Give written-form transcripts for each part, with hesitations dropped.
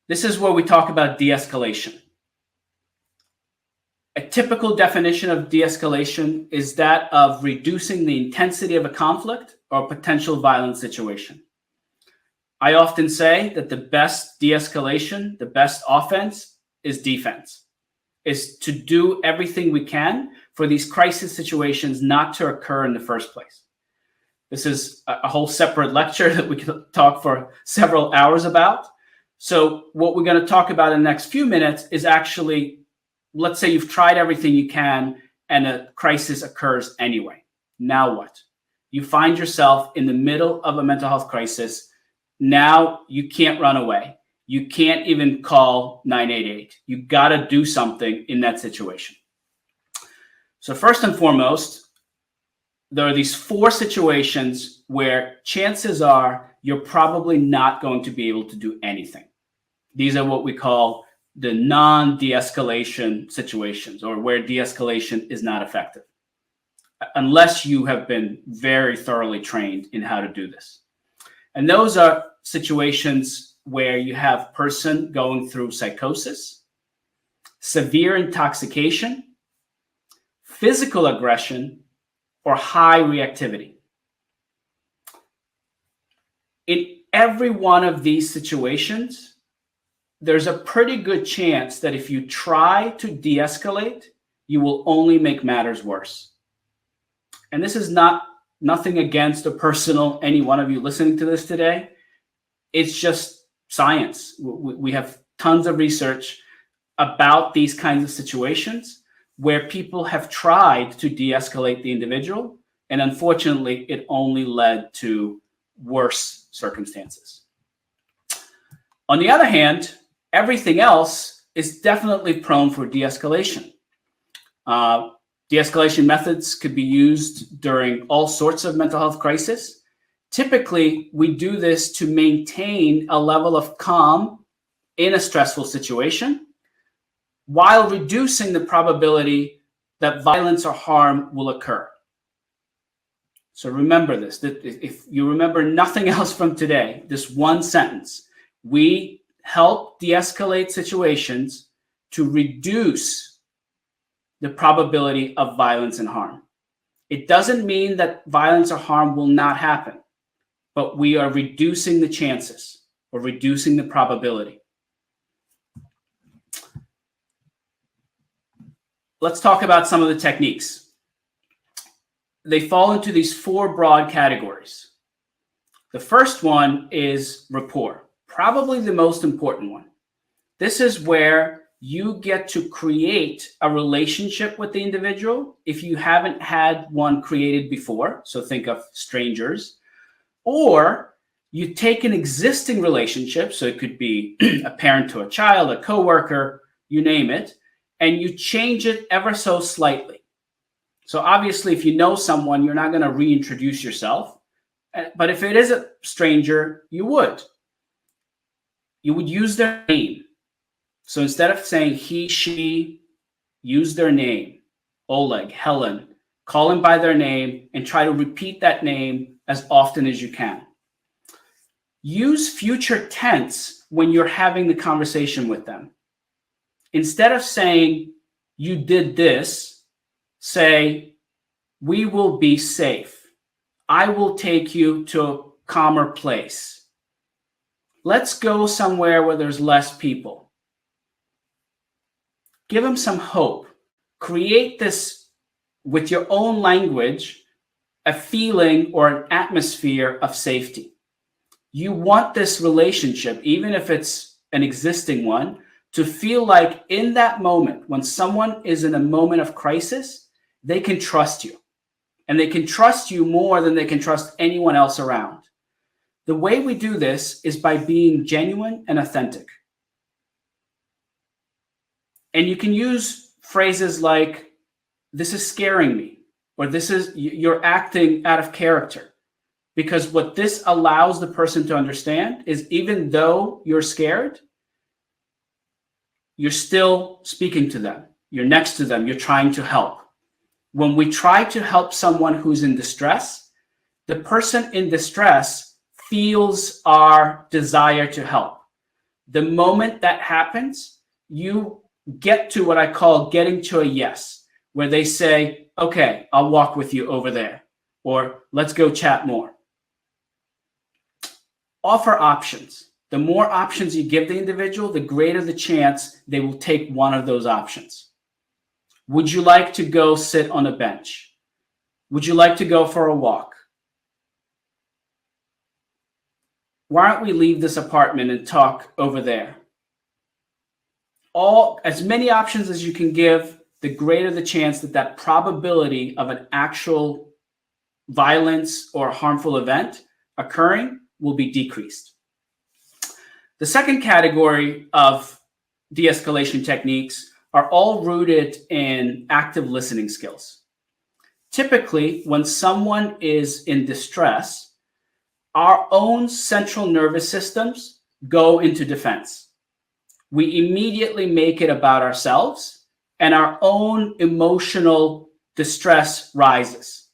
This is where we talk about de-escalation. A typical definition of de-escalation is that of reducing the intensity of a conflict or potential violent situation. I often say that the best de-escalation, the best offense is defense, is to do everything we can for these crisis situations not to occur in the first place. This is a whole separate lecture that we could talk for several hours about. So what we're going to talk about in the next few minutes is actually, let's say you've tried everything you can and a crisis occurs anyway. Now what? You find yourself in the middle of a mental health crisis. Now you can't run away. You can't even call 988. You got to do something in that situation. So first and foremost, there are these 4 situations where chances are you're probably not going to be able to do anything. These are what we call the non-de-escalation situations, or where de-escalation is not effective, unless you have been very thoroughly trained in how to do this. And those are situations where you have person going through psychosis, severe intoxication, physical aggression, or high reactivity. In every one of these situations, there's a pretty good chance that if you try to de-escalate, you will only make matters worse. And this is nothing against or personal, any one of you listening to this today. It's just science. We have tons of research about these kinds of situations where people have tried to de-escalate the individual, and unfortunately, it only led to worse circumstances. On the other hand, everything else is definitely prone for de-escalation. De-escalation methods could be used during all sorts of mental health crises. Typically, we do this to maintain a level of calm in a stressful situation, while reducing the probability that violence or harm will occur. So remember this, that if you remember nothing else from today, this one sentence, we help de-escalate situations to reduce the probability of violence and harm. It doesn't mean that violence or harm will not happen, but we are reducing the chances or reducing the probability. Let's talk about some of the techniques. They fall into these 4 broad categories. The first one is rapport, probably the most important one. This is where you get to create a relationship with the individual if you haven't had one created before. So think of strangers, or you take an existing relationship. So it could be a parent to a child, a coworker, you name it, and you change it ever so slightly. So obviously, if you know someone, you're not going to reintroduce yourself. But if it is a stranger, you would use their name. So instead of saying he, she, use their name. Oleg, Helen, call them by their name and try to repeat that name as often as you can. Use future tense when you're having the conversation with them. Instead of saying, you did this, say, we will be safe. I will take you to a calmer place. Let's go somewhere where there's less people. Give them some hope. Create this with your own language, a feeling or an atmosphere of safety. You want this relationship, even if it's an existing one, to feel like in that moment, when someone is in a moment of crisis, they can trust you. And they can trust you more than they can trust anyone else around. The way we do this is by being genuine and authentic. And you can use phrases like, this is scaring me, or you're acting out of character. Because what this allows the person to understand is even though you're scared, you're still speaking to them. You're next to them. You're trying to help. When we try to help someone who's in distress, the person in distress feels our desire to help. The moment that happens, you get to what I call getting to a yes, where they say, okay, I'll walk with you over there, or let's go chat more. Offer options. The more options you give the individual, the greater the chance they will take one of those options. Would you like to go sit on a bench? Would you like to go for a walk? Why don't we leave this apartment and talk over there? As many options as you can give, the greater the chance that that probability of an actual violence or harmful event occurring will be decreased. The second category of de-escalation techniques are all rooted in active listening skills. Typically, when someone is in distress, our own central nervous systems go into defense. We immediately make it about ourselves, and our own emotional distress rises.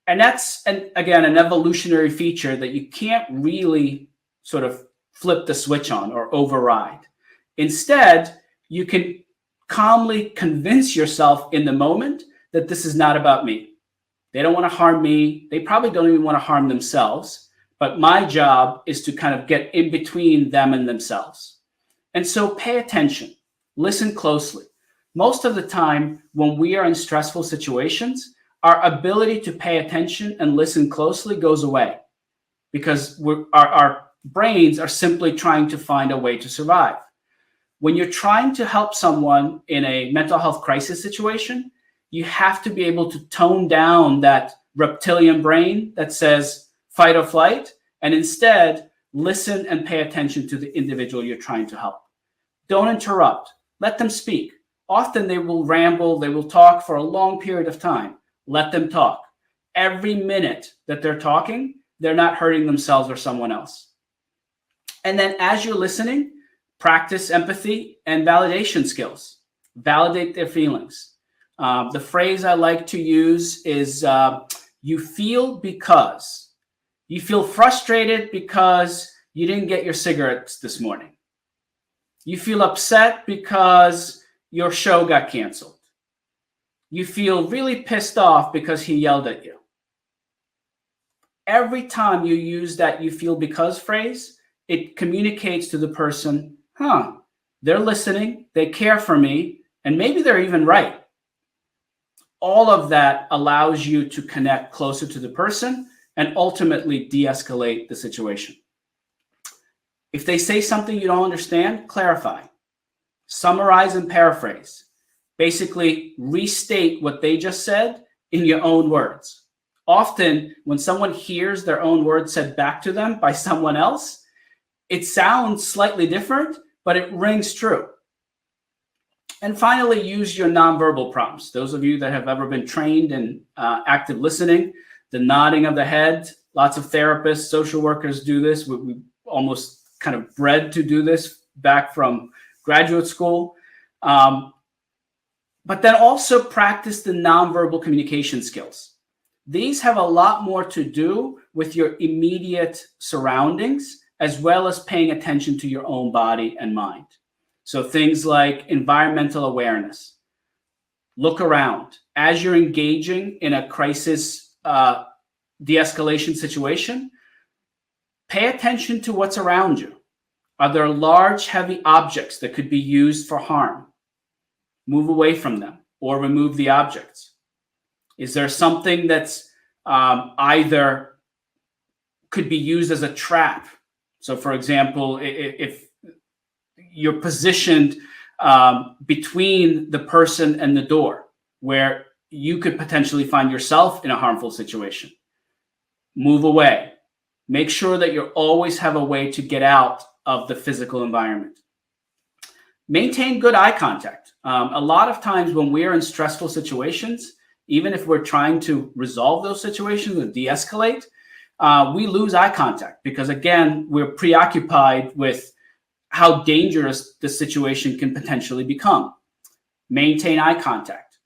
And that's, again, an evolutionary feature that you can't really sort of flip the switch on or override. Instead, you can calmly convince yourself in the moment that this is not about me. They don't want to harm me. They probably don't even want to harm themselves. But my job is to kind of get in between them and themselves. And so pay attention. Listen closely. Most of the time, when we are in stressful situations, our ability to pay attention and listen closely goes away because our brains are simply trying to find a way to survive. When you're trying to help someone in a mental health crisis situation, you have to be able to tone down that reptilian brain that says fight or flight, and instead listen and pay attention to the individual you're trying to help. Don't interrupt. Let them speak. Often they will ramble, they will talk for a long period of time. Let them talk. Every minute that they're talking, they're not hurting themselves or someone else. And then as you're listening, practice empathy and validation skills. Validate their feelings. The phrase I like to use is you feel because. You feel frustrated because you didn't get your cigarettes this morning. You feel upset because your show got canceled. You feel really pissed off because he yelled at you. Every time you use that you feel because phrase, it communicates to the person, they're listening, they care for me, and maybe they're even right. All of that allows you to connect closer to the person and ultimately de-escalate the situation. If they say something you don't understand, clarify. Summarize and paraphrase. Basically, restate what they just said in your own words. Often, when someone hears their own words said back to them by someone else, it sounds slightly different, but it rings true. And finally, use your nonverbal prompts. Those of you that have ever been trained in active listening, the nodding of the head, lots of therapists, social workers do this. We almost kind of bred to do this back from graduate school. But then also practice the nonverbal communication skills. These have a lot more to do with your immediate surroundings, as well as paying attention to your own body and mind. So things like environmental awareness. Look around. As you're engaging in a crisis de-escalation situation, pay attention to what's around you. Are there large, heavy objects that could be used for harm? Move away from them or remove the objects. Is there something that's either could be used as a trap? So for example, if you're positioned between the person and the door where you could potentially find yourself in a harmful situation, move away. Make sure that you always have a way to get out of the physical environment. Maintain good eye contact. A lot of times when we're in stressful situations, even if we're trying to resolve those situations and de-escalate, we lose eye contact because, again, we're preoccupied with how dangerous the situation can potentially become. Maintain eye contact.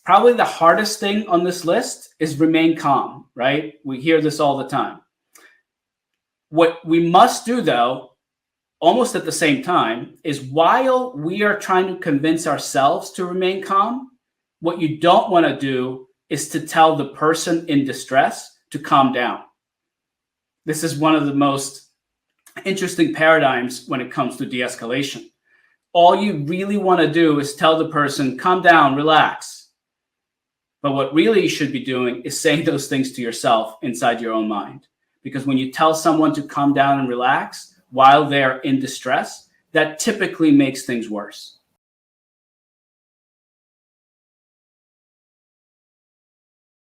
Probably the hardest thing on this list is remain calm, right? We hear this all the time. What we must do, though, almost at the same time, is while we are trying to convince ourselves to remain calm, what you don't want to do is to tell the person in distress to calm down. This is one of the most interesting paradigms when it comes to de-escalation. All you really want to do is tell the person, calm down, relax. But what really you should be doing is saying those things to yourself inside your own mind. Because when you tell someone to calm down and relax while they're in distress, that typically makes things worse.